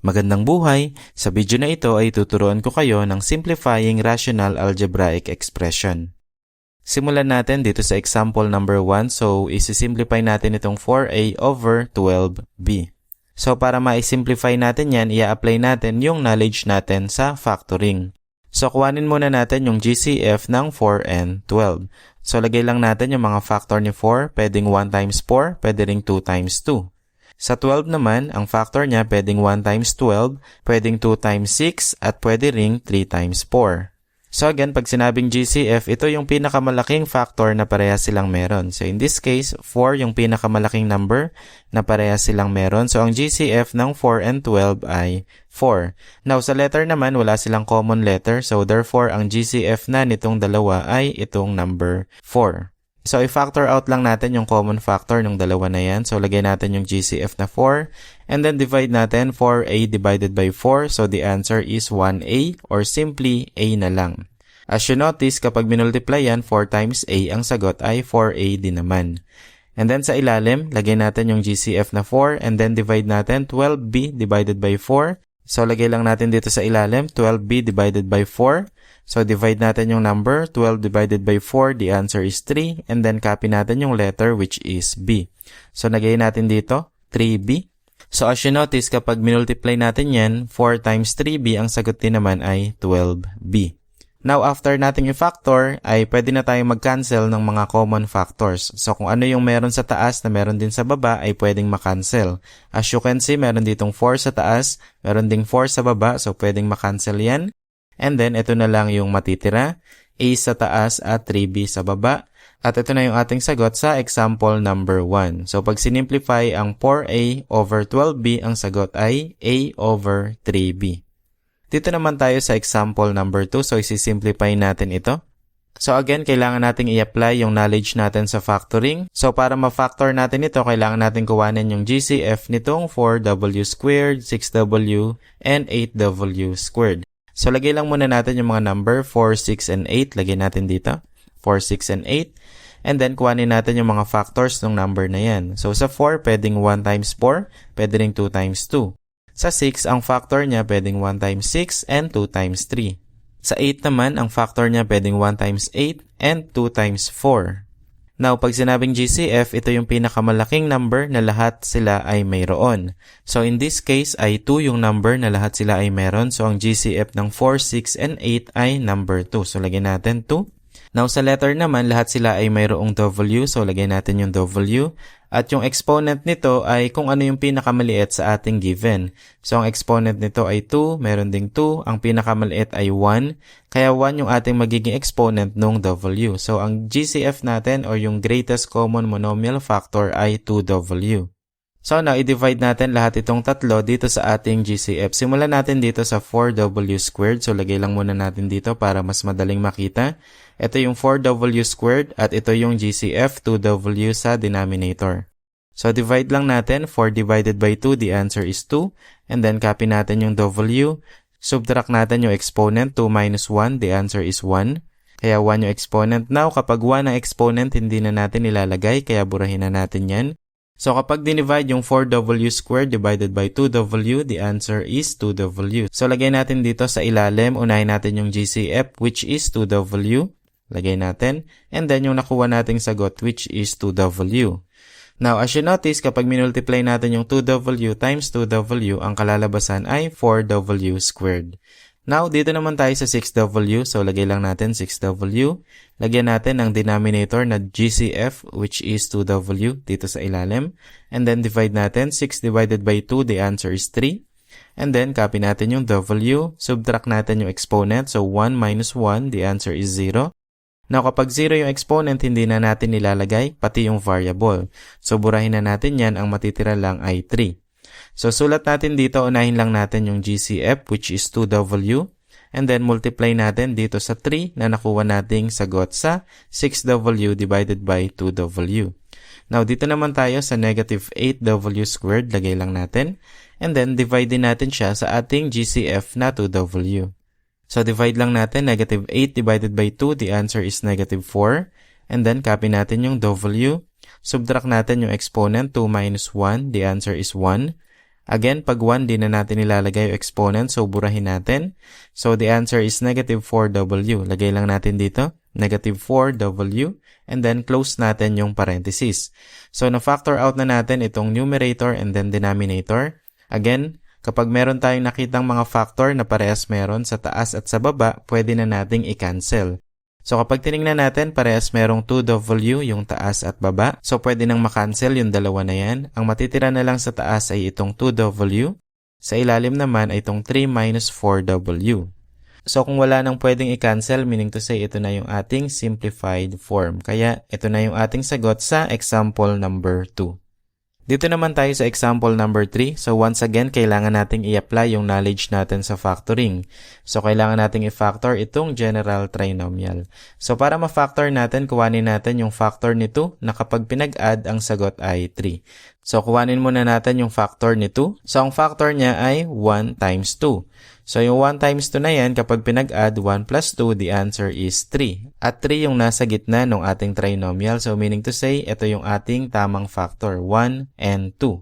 Magandang buhay! Sa video na ito ay tuturuan ko kayo ng simplifying rational algebraic expression. Simulan natin dito sa example number 1. So, isi-simplify natin itong 4a over 12b. So, para ma-simplify natin yan, i-apply natin yung knowledge natin sa factoring. So, kuhanin muna natin yung GCF ng 4 and 12. So, lagay lang natin yung mga factor ni 4. Pwedeng 1 times 4, pwede ring 2 times 2. Sa 12 naman, ang factor niya pwedeng 1 times 12, pwedeng 2 times 6, at pwede ring 3 times 4. So again, pag sinabing GCF, ito yung pinakamalaking factor na parehas silang meron. So in this case, 4 yung pinakamalaking number na parehas silang meron. So ang GCF ng 4 and 12 ay 4. Now sa letter naman, wala silang common letter. So therefore, ang GCF na nitong dalawa ay itong number 4. So, i-factor out lang natin yung common factor ng dalawa na yan. So, lagay natin yung GCF na 4. And then, divide natin 4a divided by 4. So, the answer is 1a or simply a na lang. As you notice, kapag minultiply yan, 4 times a, ang sagot ay 4a din naman. And then, sa ilalim, lagay natin yung GCF na 4. And then, divide natin 12b divided by 4. So, lagay lang natin dito sa ilalim, 12b divided by 4. So, divide natin yung number, 12 divided by 4, the answer is 3. And then, copy natin yung letter which is b. So, nagay natin dito, 3b. So, as you notice, kapag minultiply natin yan, 4 times 3b, ang sagot din naman ay 12b. Now, after nating i-factor, ay pwede na tayong mag-cancel ng mga common factors. So, kung ano yung meron sa taas na meron din sa baba, ay pwedeng ma-cancel. As you can see, meron ditong 4 sa taas, meron ding 4 sa baba, so pwedeng ma-cancel yan. And then, ito na lang yung matitira, a sa taas at 3b sa baba. At ito na yung ating sagot sa example number 1. So, pag sinimplify ang 4a over 12b, ang sagot ay a over 3b. Dito naman tayo sa example number 2. So, isi-simplify natin ito. So, again, kailangan nating i-apply yung knowledge natin sa factoring. So, para ma-factor natin ito, kailangan natin kuhanin yung GCF nitong 4w squared, 6w, and 8w squared. So, lagay lang muna natin yung mga number 4, 6, and 8. Lagay natin dito. 4, 6, and 8. And then, kuhanin natin yung mga factors ng number na yan. So, sa 4, pwedeng 1 times 4. Pwede ring 2 times 2. Sa 6, ang factor niya pwedeng 1 times 6 and 2 times 3. Sa 8 naman, ang factor niya pwedeng 1 times 8 and 2 times 4. Now, pag sinabing GCF, ito yung pinakamalaking number na lahat sila ay mayroon. So, in this case, ay 2 yung number na lahat sila ay meron. So, ang GCF ng 4, 6, and 8 ay number 2. So, lagyan natin 2. Now, sa letter naman, lahat sila ay mayroong W. So, lagyan natin yung W. At yung exponent nito ay kung ano yung pinakamaliit sa ating given. So, ang exponent nito ay 2, meron ding 2. Ang pinakamaliit ay 1. Kaya 1 yung ating magiging exponent ng W. So, ang GCF natin or yung greatest common monomial factor ay 2W. So, now, i-divide natin lahat itong tatlo dito sa ating GCF. Simulan natin dito sa 4w squared. So, lagay lang muna natin dito para mas madaling makita. Ito yung 4w squared at ito yung GCF 2w sa denominator. So, divide lang natin. 4 divided by 2, the answer is 2. And then, copy natin yung w. Subtract natin yung exponent. 2 minus 1, the answer is 1. Kaya 1 yung exponent. Now, kapag 1 ang exponent, hindi na natin ilalagay. Kaya burahin na natin yan. So, kapag dinivide yung 4w squared divided by 2w, the answer is 2w. So, lagay natin dito sa ilalim, unahin natin yung GCF, which is 2w. Lagay natin. And then, yung nakuha nating sagot, which is 2w. Now, as you notice, kapag minultiply natin yung 2w times 2w, ang kalalabasan ay 4w squared. Now, dito naman tayo sa 6w. So, lagay lang natin 6w. Lagyan natin ang denominator na GCF, which is 2w, dito sa ilalim. And then, divide natin. 6 divided by 2, the answer is 3. And then, copy natin yung w. Subtract natin yung exponent. So, 1 minus 1, the answer is 0. Now, kapag 0 yung exponent, hindi na natin nilalagay, pati yung variable. So, burahin na natin yan. Ang matitira lang ay 3. So, sulat natin dito, unahin lang natin yung GCF, which is 2w. And then, multiply natin dito sa 3 na nakuha nating sagot sa 6w divided by 2w. Now, dito naman tayo sa negative 8w squared. Lagay lang natin. And then, divide din natin siya sa ating GCF na 2w. So, divide lang natin. Negative 8 divided by 2. The answer is negative 4. And then, copy natin yung w. Subtract natin yung exponent. 2 minus 1. The answer is 1. Again, pag 1, di na natin ilalagay yung exponent, so burahin natin. So, the answer is negative 4w. Lagay lang natin dito, negative 4w, and then close natin yung parenthesis. So, na-factor out na natin itong numerator and then denominator. Again, kapag meron tayong nakitang mga factor na parehas meron sa taas at sa baba, pwede na nating i-cancel. So, kapag tinignan natin, parehas merong 2w yung taas at baba. So, pwede nang makancel yung dalawa na yan. Ang matitira na lang sa taas ay itong 2w. Sa ilalim naman ay itong 3 minus 4w. So, kung wala nang pwedeng i-cancel, meaning to say, ito na yung ating simplified form. Kaya, ito na yung ating sagot sa example number 2. Dito naman tayo sa example number 3. So once again, kailangan nating i-apply yung knowledge natin sa factoring. So kailangan nating i-factor itong general trinomial. So para ma-factor natin, kuhanin natin yung factor nito na kapag pinag-add, ang sagot ay 3. So kuhanin muna natin yung factor nito. So ang factor niya ay 1 times 2. So yung 1 times 2 na yan, kapag pinag-add 1 plus 2, the answer is 3. At 3 yung nasa gitna ng ating trinomial. So meaning to say, ito yung ating tamang factor, 1 and 2.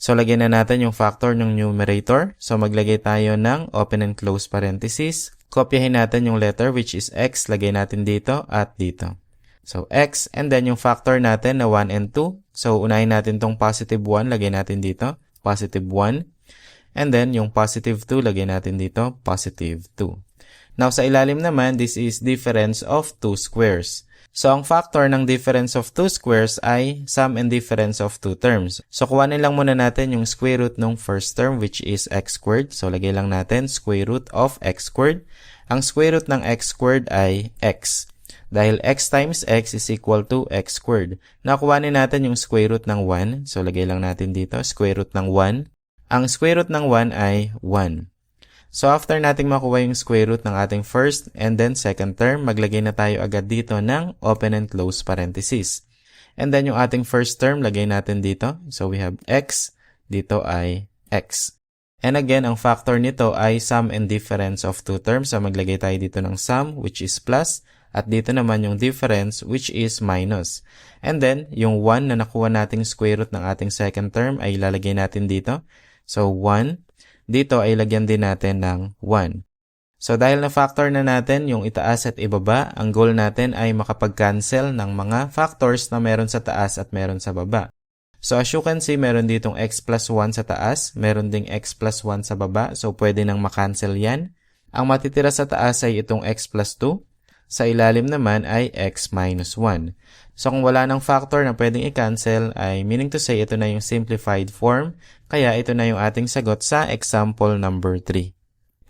So lagyan na natin yung factor ng numerator. So maglagay tayo ng open and close parenthesis. Kopyahin natin yung letter which is x, lagay natin dito at dito. So x, and then yung factor natin na 1 and 2. So unahin natin tong positive 1, lagay natin dito, positive 1. And then, yung positive 2, lagay natin dito, positive 2. Now, sa ilalim naman, this is difference of 2 squares. So, ang factor ng difference of 2 squares ay sum and difference of 2 terms. So, kuhanin lang muna natin yung square root ng first term, which is x squared. So, lagay lang natin square root of x squared. Ang square root ng x squared ay x. Dahil x times x is equal to x squared. Nakuhanin natin yung square root ng 1. So, lagay lang natin dito, square root ng 1. Ang square root ng 1 ay 1. So, after nating makuha yung square root ng ating first and then second term, maglagay na tayo agad dito ng open and close parenthesis. And then, yung ating first term, lagay natin dito. So, we have x. Dito ay x. And again, ang factor nito ay sum and difference of 2 terms. So, maglagay tayo dito ng sum, which is plus. At dito naman yung difference, which is minus. And then, yung 1 na nakuha nating square root ng ating second term ay ilalagay natin dito. So, 1. Dito ay lagyan din natin ng 1. So, dahil na-factor na natin yung itaas at ibaba, ang goal natin ay makapag-cancel ng mga factors na meron sa taas at meron sa baba. So, as you can see, meron ditong x plus 1 sa taas, meron ding x plus 1 sa baba. So, pwede nang makancel yan. Ang matitira sa taas ay itong x plus 2. Sa ilalim naman ay x minus 1. So, kung wala ng factor na pwedeng i-cancel, ay meaning to say ito na yung simplified form. Kaya ito na yung ating sagot sa example number 3.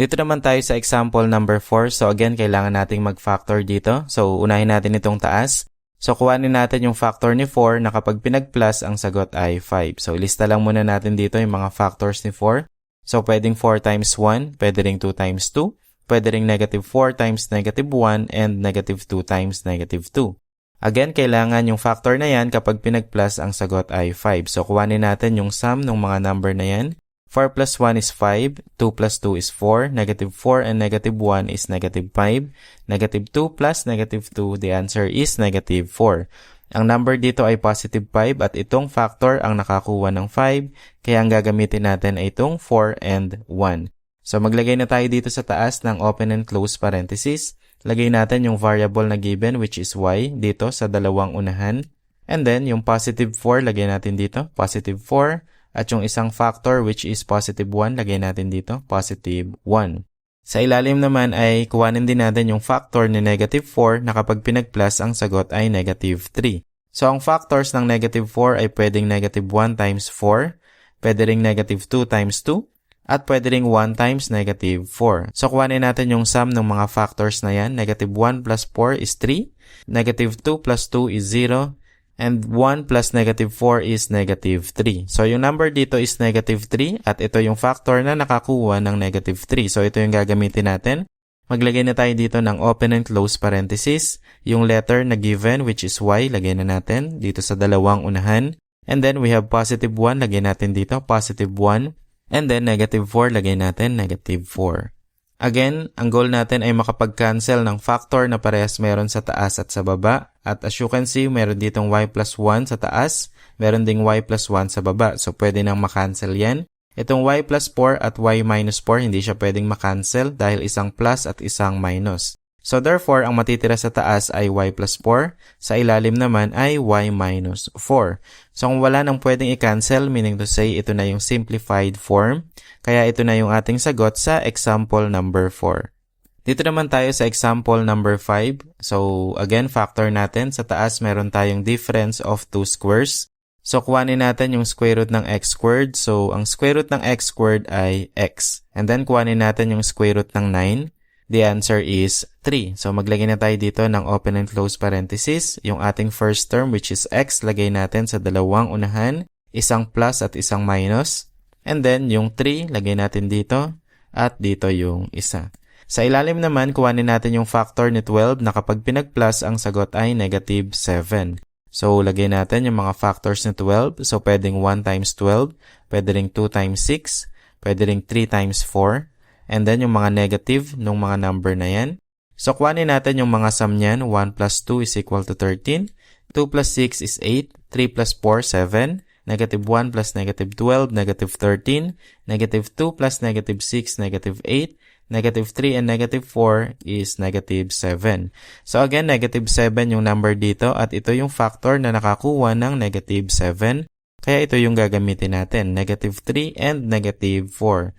Dito naman tayo sa example number 4. So, again, kailangan nating mag-factor dito. So, unahin natin itong taas. So, kuhanin natin yung factor ni 4 na kapag pinag-plus, ang sagot ay 5. So, ilista lang muna natin dito yung mga factors ni 4. So, pwedeng 4 times 1, pwede ring 2 times 2. Pwede ring negative 4 times negative 1 and negative 2 times negative 2. Again, kailangan yung factor na yan kapag pinag-plus ang sagot ay 5. So, kuhanin natin yung sum ng mga number na yan. 4 plus 1 is 5, 2 plus 2 is 4, negative 4 and negative 1 is negative 5, negative 2 plus negative 2, the answer is negative 4. Ang number dito ay positive 5 at itong factor ang nakakuha ng 5, kaya ang gagamitin natin ay itong 4 and 1. So, maglagay na tayo dito sa taas ng open and close parenthesis. Lagay natin yung variable na given which is y dito sa dalawang unahan. And then, yung positive 4, lagay natin dito, positive 4. At yung isang factor which is positive 1, lagay natin dito, positive 1. Sa ilalim naman ay kuhanin din natin yung factor ni negative 4 na kapag pinag-plus ang sagot ay negative 3. So, ang factors ng negative 4 ay pwedeng negative 1 times 4, pwede ring negative 2 times 2, at pwede ring 1 times negative 4. So, kuhanin natin yung sum ng mga factors na yan. Negative 1 plus 4 is 3. Negative 2 plus 2 is 0. And 1 plus negative 4 is negative 3. So, yung number dito is negative 3. At ito yung factor na nakakuha ng negative 3. So, ito yung gagamitin natin. Maglagay na tayo dito ng open and close parenthesis. Yung letter na given which is y, lagay na natin dito sa dalawang unahan. And then, we have positive 1, lagay natin dito, positive 1. And then, negative 4, lagay natin, negative 4. Again, ang goal natin ay makapag-cancel ng factor na parehas meron sa taas at sa baba. At as you can see, meron ditong y plus 1 sa taas, meron ding y plus 1 sa baba. So, pwede nang makancel yan. Itong y plus 4 at y minus 4, hindi siya pwedeng makancel dahil isang plus at isang minus. So therefore, ang matitira sa taas ay y plus 4, sa ilalim naman ay y minus 4. So kung wala nang pwedeng i-cancel, meaning to say ito na yung simplified form, kaya ito na yung ating sagot sa example number 4. Dito naman tayo sa example number 5. So again, factor natin. Sa taas meron tayong difference of 2 squares. So kuhanin natin yung square root ng x squared. So ang square root ng x squared ay x. And then kuhanin natin yung square root ng 9. The answer is 3. So maglagay na tayo dito ng open and close parenthesis. Yung ating first term which is x, lagay natin sa dalawang unahan, isang plus at isang minus. And then yung 3, lagay natin dito at dito yung isa. Sa ilalim naman, kuhanin natin yung factor ni 12 na kapag pinag-plus ang sagot ay negative 7. So lagay natin yung mga factors ni 12. So pwedeng 1 times 12, pwede ring 2 times 6, pwede ring 3 times 4. And then, yung mga negative nung mga number na yan. So, kuhanin natin yung mga sum niyan. 1 plus 2 is equal to 13. 2 plus 6 is 8. 3 plus 4, 7. Negative 1 plus negative 12, negative 13. Negative 2 plus negative 6, negative 8. Negative 3 and negative 4 is negative 7. So, again, negative 7 yung number dito at ito yung factor na nakakuha ng negative 7. Kaya ito yung gagamitin natin. Negative 3 and negative 4.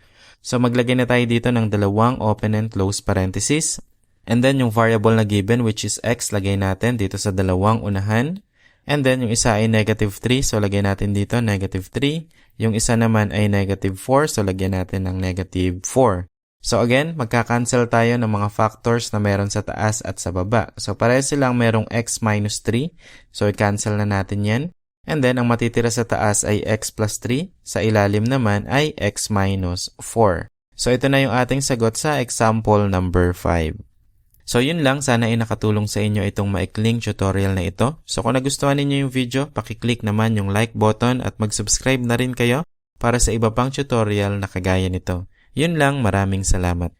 So, maglagay na tayo dito ng dalawang open and close parenthesis. And then, yung variable na given which is x, lagay natin dito sa dalawang unahan. And then, yung isa ay negative 3. So, lagay natin dito negative 3. Yung isa naman ay negative 4. So, lagyan natin ng negative 4. So, again, magka-cancel tayo ng mga factors na meron sa taas at sa baba. So, pareho silang merong x minus 3. So, i-cancel na natin yan. And then, ang matitira sa taas ay x plus 3. Sa ilalim naman ay x minus 4. So, ito na yung ating sagot sa example number 5. So, yun lang. Sana ay nakatulong sa inyo itong maikling tutorial na ito. So, kung nagustuhan ninyo yung video, pakiclick naman yung like button at mag-subscribe na rin kayo para sa iba pang tutorial na kagaya nito. Yun lang. Maraming salamat.